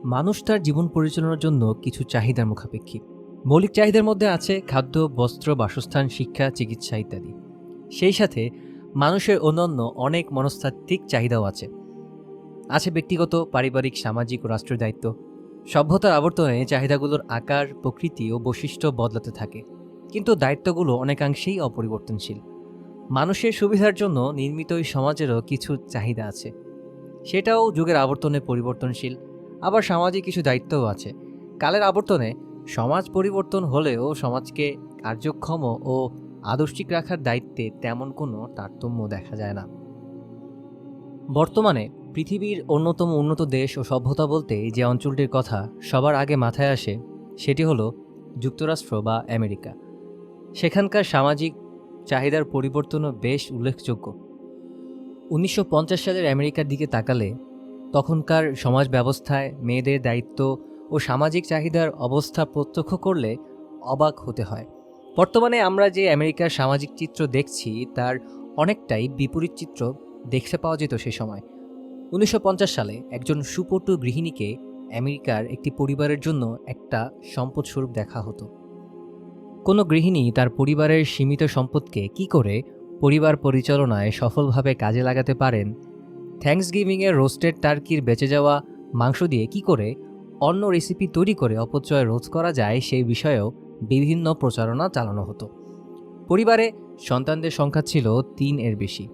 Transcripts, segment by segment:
মানুষ তার জীবন পরিচালনার জন্য কিছু চাহিদার মুখাপেক্ষী। মৌলিক চাহিদার মধ্যে আছে খাদ্য, বস্ত্র, বাসস্থান, শিক্ষা, চিকিৎসা ইত্যাদি। সেই সাথে মানুষের অন্যান্য অনেক মনস্তাত্ত্বিক চাহিদাও আছে। আছে ব্যক্তিগত, পারিবারিক, সামাজিক ও রাষ্ট্রের দায়িত্ব। সভ্যতার আবর্তনে চাহিদাগুলোর আকার, প্রকৃতি ও বৈশিষ্ট্য বদলাতে থাকে, কিন্তু দায়িত্বগুলো অনেকাংশেই অপরিবর্তনশীল। মানুষের সুবিধার জন্য নির্মিত এই সমাজেরও কিছু চাহিদা আছে, সেটাও যুগের আবর্তনে পরিবর্তনশীল। আবার সামাজিক কিছু দায়িত্বও আছে। কালের আবর্তনে সমাজ পরিবর্তন হলেও সমাজকে কার্যক্ষম ও আদর্শিক রাখার দায়িত্বে তেমন কোনো তারতম্য দেখা যায় না। বর্তমানে পৃথিবীর অন্যতম উন্নত দেশ ও সভ্যতা বলতে যে অঞ্চলটির কথা সবার আগে মাথায় আসে সেটি হলো যুক্তরাষ্ট্র বা আমেরিকা। সেখানকার সামাজিক চাহিদার পরিবর্তনও বেশ উল্লেখযোগ্য। 1950 সালের আমেরিকার দিকে তাকালে তখনকার সমাজ ব্যবস্থায় মেয়েদের দায়িত্ব ও সামাজিক চাহিদার অবস্থা প্রত্যক্ষ করলে অবাক হতে হয়। বর্তমানে আমরা যে আমেরিকার সামাজিক চিত্র দেখছি তার অনেকটাই বিপরীত চিত্র দেখতে পাওয়া যেত সে সময়। 1950 সালে একজন সুপটু গৃহিণীকে আমেরিকার একটি পরিবারের জন্য একটা সম্পদস্বরূপ দেখা হতো। কোনো গৃহিণী তার পরিবারের সীমিত সম্পদকে কি করে পরিবার পরিচালনায় সফলভাবে কাজে লাগাতে পারেন, থ্যাঙ্কসগিভিংয়ের রোস্টেড টার্কির বেঁচে যাওয়া মাংস দিয়ে কি করে অন্য রেসিপি তৈরি করে অপচয় রোধ করা যায় সেই বিষয়েও বিভিন্ন প্রচারণা চালানো হতো। পরিবারে সন্তানদের সংখ্যা ছিল 3-এর বেশি।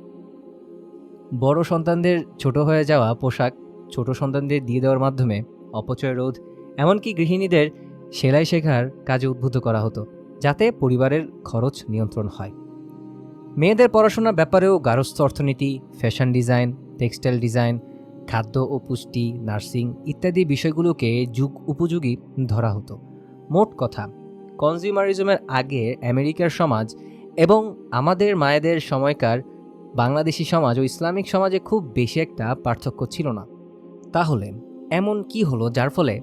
বড় সন্তানদের ছোট হয়ে যাওয়া পোশাক ছোট সন্তানদের দিয়ে দেওয়ার মাধ্যমে অপচয় রোধ, এমনকি গৃহিণীদের সেলাই শেখার কাজে উদ্বুদ্ধ করা হতো যাতে পরিবারের খরচ নিয়ন্ত্রণ হয়। মেয়েদের পড়াশোনার ব্যাপারেও গার্হস্থ্য অর্থনীতি, ফ্যাশন ডিজাইন, টেক্সটাইল ডিজাইন, খাদ্য ও পুষ্টি, নার্সিং ইত্যাদি বিষয়গুলোকে যুগ উপযোগী ধরা হতো। মোট কথা, কনজিউমারিজমের আগে আমেরিকার সমাজ এবং আমাদের মায়েদের সময়কার বাংলাদেশি সমাজ ও ইসলামিক সমাজে খুব বেশি একটা পার্থক্য ছিল না। তাহলে এমন কি হলো যার ফলে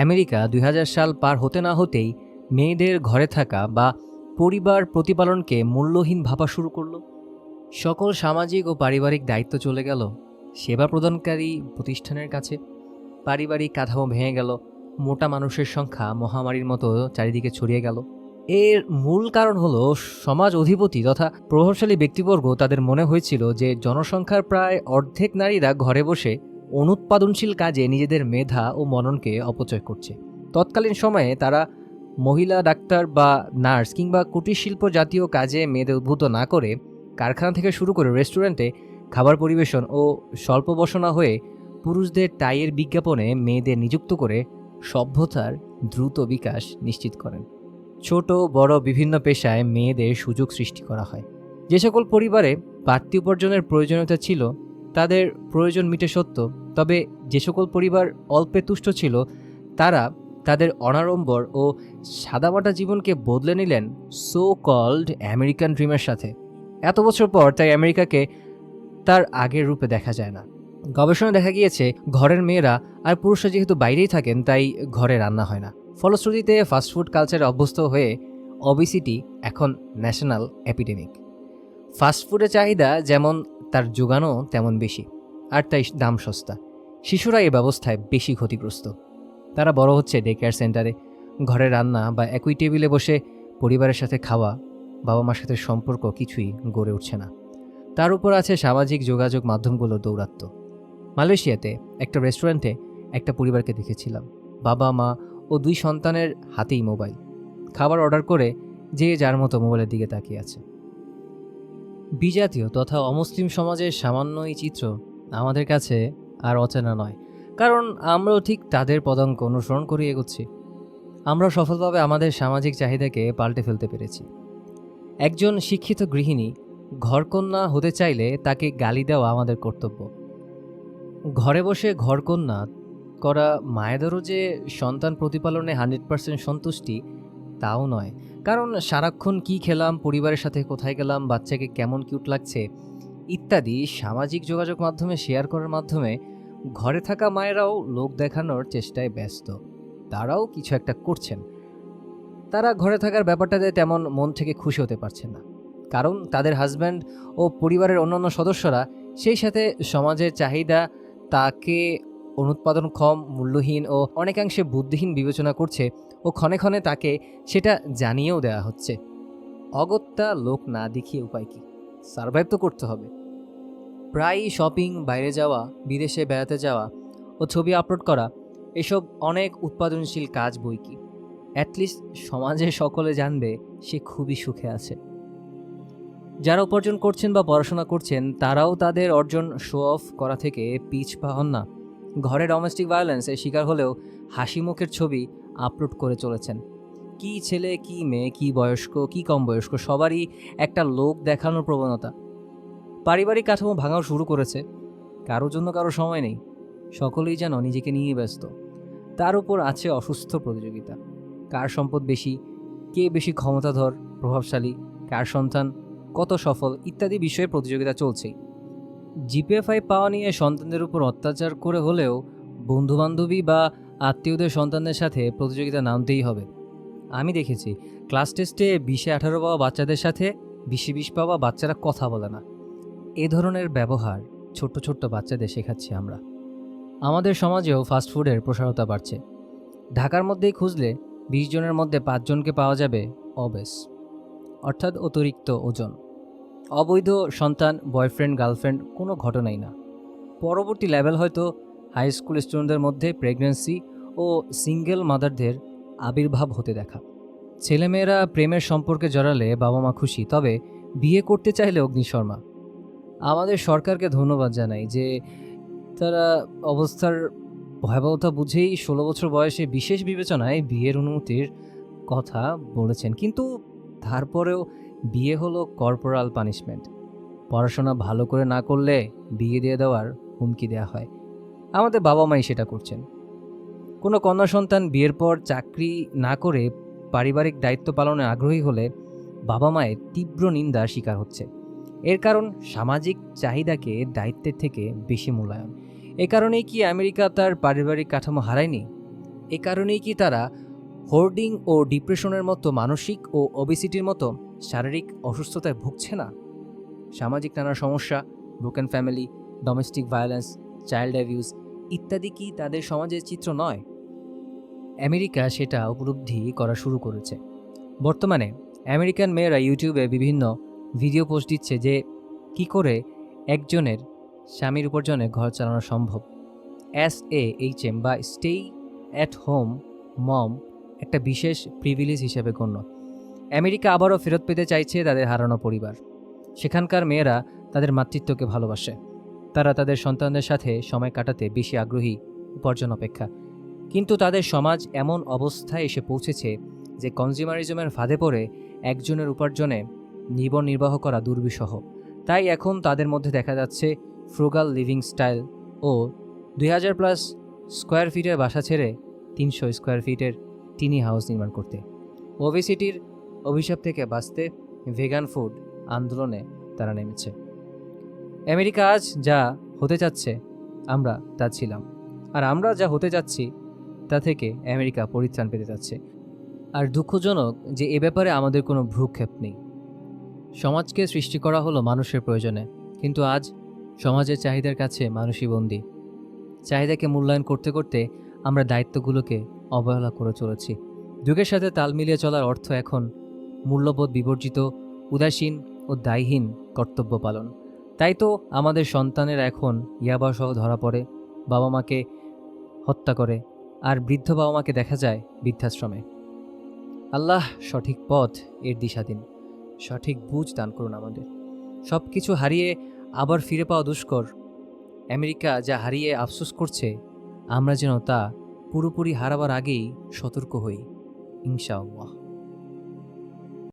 আমেরিকা 2000 সাল পার হতে না হতেই মেয়েদের ঘরে থাকা বা পরিবার প্রতিপালনকে মূল্যহীন ভাবা শুরু করলো? সকল সামাজিক ও পারিবারিক দায়িত্ব চলে গেল সেবা প্রদানকারী প্রতিষ্ঠানের কাছে। পারিবারিক কাঠামো ভেঙে গেল, মোটা মানুষের সংখ্যা মহামারীর মতো চারিদিকে ছড়িয়ে গেল। এর মূল কারণ হলো সমাজ অধিপতি তথা প্রভাবশালী ব্যক্তিবর্গ তাদের মনে হয়েছিল যে জনসংখ্যার প্রায় অর্ধেক নারীরা ঘরে বসে অনুৎপাদনশীল কাজে নিজেদের মেধা ও মননকে অপচয় করছে। তৎকালীন সময়ে তারা মহিলা ডাক্তার বা নার্স কিংবা কুটির শিল্প জাতীয় কাজে মেয়েদের উদ্বুদ্ধ না করে কারখানা থেকে শুরু করে রেস্টুরেন্টে খাবার পরিবেশন ও স্বল্প বসনা হয়ে পুরুষদের টাইয়ের বিজ্ঞাপনে মেয়েদের নিযুক্ত করে সভ্যতার দ্রুত বিকাশ নিশ্চিত করেন। ছোট বড় বিভিন্ন পেশায় মেয়েদের সুযোগ সৃষ্টি করা হয়। যে সকল পরিবারে বাড়তি উপার্জনের প্রয়োজনীয়তা ছিল তাদের প্রয়োজন মিটে সত্য, তবে যে সকল পরিবার অল্পে তুষ্ট ছিল তারা তাদের অনাড়ম্বর ও সাদামাটা জীবনকে বদলে নিলেন সো কল্ড আমেরিকান ড্রিমের সাথে। এত বছর পর তাই আমেরিকাকে তার আগের রূপে দেখা যায় না। গবেষণায় দেখা গিয়েছে ঘরের মেয়েরা আর পুরুষরা যেহেতু বাইরেই থাকেন তাই ঘরে রান্না হয় না। ফলশ্রুতিতে ফাস্টফুড কালচারে অভ্যস্ত হয়ে ওবেসিটি এখন ন্যাশনাল এপিডেমিক। ফাস্টফুডের চাহিদা যেমন তার যোগানও তেমন বেশি, আর তাই দাম সস্তা। শিশুরা এই ব্যবস্থায় বেশি ক্ষতিগ্রস্ত। তারা বড় হচ্ছে ডে কেয়ার সেন্টারে। ঘরে রান্না বা একই টেবিলে বসে পরিবারের সাথে খাওয়া, বাবা মার সাথে সম্পর্ক কিছুই গড়ে উঠছে না। তার উপর আছে সামাজিক যোগাযোগ মাধ্যমগুলোর দৌরাত্ম্য। মালয়েশিয়াতে একটা রেস্টুরেন্টে একটা পরিবারকে দেখেছিলাম। বাবা মা ও 2 সন্তানের হাতেই মোবাইল। খাবার অর্ডার করে যে যার মতো মোবাইলের দিকে তাকিয়ে আছে। বিজাতীয় তথা অমুসলিম সমাজের সামান্য এই চিত্র আমাদের কাছে আর অচেনা নয়, কারণ আমরাও ঠিক তাদের পদাঙ্ক অনুসরণ করে এগোচ্ছি। আমরা সফলভাবে আমাদের সামাজিক চাহিদাকে পাল্টে ফেলতে পেরেছি। একজন শিক্ষিত গৃহিণী ঘরকন্যা হতে চাইলে তাকে গালি দেওয়া আমাদের কর্তব্য। ঘরে বসে ঘরকন্যা করা মায়েদেরও যে সন্তান প্রতিপালনে 100% সন্তুষ্টি তাও নয়, কারণ সারাক্ষণ কি খেলাম, পরিবারের সাথে কোথায় গেলাম, বাচ্চাকে কেমন কিউট লাগছে ইত্যাদি সামাজিক যোগাযোগ মাধ্যমে শেয়ার করার মাধ্যমে ঘরে থাকা মায়েরাও লোক দেখানোর চেষ্টায় ব্যস্ত। তারাও কিছু একটা করছেন। তারা ঘরে থাকার ব্যাপারটাতে তেমন মন থেকে খুশি হতে পারছেন না, কারণ তাদের হাজব্যান্ড ও পরিবারের অন্যান্য সদস্যরা সেই সাথে সমাজের চাহিদা তাকে অনুৎপাদনক্ষম, মূল্যহীন ও অনেকাংশে বুদ্ধিহীন বিবেচনা করছে ও ক্ষণে ক্ষণে তাকে সেটা জানিয়েও দেওয়া হচ্ছে। অগত্যা লোক না দেখিয়ে উপায় কি? সারভাইভ তো করতে হবে। প্রায়ই শপিং, বাইরে যাওয়া, বিদেশে বেড়াতে যাওয়া ও ছবি আপলোড করা, এসব অনেক উৎপাদনশীল কাজ বই কি। অ্যাটলিস্ট সমাজে সকলে জানবে সে খুবই সুখে আছে। যারা উপার্জন করছেন বা পড়াশোনা করছেন তারাও তাদের অর্জন শো অফ করা থেকে পিছপা হন না। ঘরে ডোমেস্টিক ভায়োলেন্সের শিকার হলেও হাসি মুখের ছবি আপলোড করে চলেছেন। কি ছেলে, কি মেয়ে, কি বয়স্ক, কি কম বয়স্ক, সবারই একটা লোক দেখানোর প্রবণতা। পারিবারিক কাঠামো ভাঙাও শুরু করেছে। কারোর জন্য কারো সময় নেই, সকলেই যেন নিজেকে নিয়ে ব্যস্ত। তার উপর আছে অসুস্থ প্রতিযোগিতা। কার সম্পদ বেশি, কে বেশি ক্ষমতাধর, প্রভাবশালী, কার সন্তান কত সফল ইত্যাদি বিষয়ে প্রতিযোগিতা চলছেই। জিপিএ-5 পাওয়া নিয়ে সন্তানদের উপর অত্যাচার করে হলেও বন্ধুবান্ধবী বা আত্মীয়দের সন্তানদের সাথে প্রতিযোগিতা নামতেই হবে। আমি দেখেছি ক্লাস টেস্টে 20-18 পাওয়া বাচ্চাদের সাথে 20-20 পাওয়া বাচ্চারা কথা বলে না। এ ধরনের ব্যবহার ছোট্ট ছোট্ট বাচ্চাদের শেখাচ্ছি আমরা। আমাদের সমাজেও ফাস্টফুডের প্রসারতা বাড়ছে। ঢাকার মধ্যেই খুঁজলে 20 জনের মধ্যে 5 জনকে পাওয়া যাবে অবেস, অর্থাৎ অতিরিক্ত ওজন। অবৈধ সন্তান, বয়ফ্রেন্ড, গার্লফ্রেন্ড কোনো ঘটনাই না। পরবর্তী লেভেল হয়তো হাই স্কুল স্টুডেন্টদের মধ্যে প্রেগন্যান্সি ও সিঙ্গেল মাদারদের আবির্ভাব হতে দেখা। ছেলেমেয়েরা প্রেমের সম্পর্কে জড়ালে বাবা মা খুশি, তবে বিয়ে করতে চাইলে অগ্নিশর্মা। আমাদের সরকারকে ধন্যবাদ জানাই যে তারা অবস্থার ভয়াবহতা বুঝেই 16 বছর বয়সে বিশেষ বিবেচনায় বিয়ের অনুমতির কথা বলেছেন। কিন্তু তারপরেও বিয়ে হলো কর্পোরাল পানিশমেন্ট। পড়াশোনা ভালো করে না করলে বিয়ে দিয়ে দেওয়ার হুমকি দেওয়া হয়। আমাদের বাবা মাই সেটা করছেন। কোনো কন্যা সন্তান বিয়ের পর চাকরি না করে পারিবারিক দায়িত্ব পালনে আগ্রহী হলে বাবা মায়ের তীব্র নিন্দার শিকার হচ্ছে। এর কারণ সামাজিক চাহিদাকে দায়িত্বের থেকে বেশি মূল্যায়ন। এ কারণেই কি আমেরিকা তার পারিবারিক কাঠামো হারায়নি? এ কারণেই কি তারা হোর্ডিং ও ডিপ্রেশনের মতো মানসিক ও ওবেসিটির মতো শারীরিক অসুস্থতায় ভুগছে না? সামাজিক নানা সমস্যা, broken family, domestic violence, child abuse ইত্যাদি কি তাদের সমাজের চিত্র নয়? আমেরিকা সেটা উপলব্ধি করা শুরু করেছে। বর্তমানে আমেরিকান মেয়েরা ইউটিউবে বিভিন্ন ভিডিও পোস্ট দিচ্ছে যে কি করে একজনের স্বামীর উপার্জনে ঘর চালানো সম্ভব। SAHM বা স্টে অ্যাট হোম মম একটা বিশেষ প্রিভিলেজ হিসেবে গণ্য। আমেরিকা আবারও ফেরত পেতে চাইছে তাদের হারানো পরিবার। সেখানকার মেয়েরা তাদের মাতৃত্বকে ভালোবাসে। তারা তাদের সন্তানদের সাথে সময় কাটাতে বেশি আগ্রহী উপার্জন অপেক্ষা। কিন্তু তাদের সমাজ এমন অবস্থায় এসে পৌঁছেছে যে কনজিউমারিজমের ফাঁদে পড়ে একজনের উপার্জনে জীবন নির্বাহ করা দুর্বিষহ। তাই এখন তাদের মধ্যে দেখা যাচ্ছে ফ্রুগাল লিভিং স্টাইল ও 2000+ স্কোয়ার ফিটের বাসা ছেড়ে 300 স্কোয়ার ফিটের টিনি হাউস নির্মাণ করতে। ওবেসিটির অভিশাপ থেকে বাঁচতে ভেগান ফুড আন্দোলনে তারা নেমেছে। আমেরিকা আজ যা হতে যাচ্ছে আমরা তা ছিলাম, আর আমরা যা হতে যাচ্ছি তা থেকে আমেরিকা পরিত্রাণ পেতে যাচ্ছে। আর দুঃখজনক যে এ ব্যাপারে আমাদের কোনো ভ্রুক্ষেপ নেই। সমাজকে সৃষ্টি করা হলো মানুষের প্রয়োজনে, কিন্তু আজ সমাজের চাহিদার কাছে মানুষই বন্দী। চাহিদাকে মূল্যায়ন করতে করতে আমরা দায়িত্বগুলোকে অবহেলা করে চলেছি। যুগের সাথে তাল মিলিয়ে চলার অর্থ এখন মূল্যবোধ বিবর্জিত, উদাসীন ও দায়হীন কর্তব্য পালন। তাই তো আমাদের সন্তানেরা এখন ইয়াবাসহ ধরা পড়ে, বাবা মাকে হত্যা করে, আর বৃদ্ধ বাবা মাকে দেখা যায় বৃদ্ধাশ্রমে। আল্লাহ সঠিক পথ এর দিশা দিন, সঠিক বুঝ দান করুন আমাদের। সব কিছু হারিয়ে আবার ফিরে পাওয়া দুষ্কর। আমেরিকা যা হারিয়ে আফসোস করছে, আমরা যেন তা পুরোপুরি হারাবার আগেই সতর্ক হই, ইনশাআল্লাহ।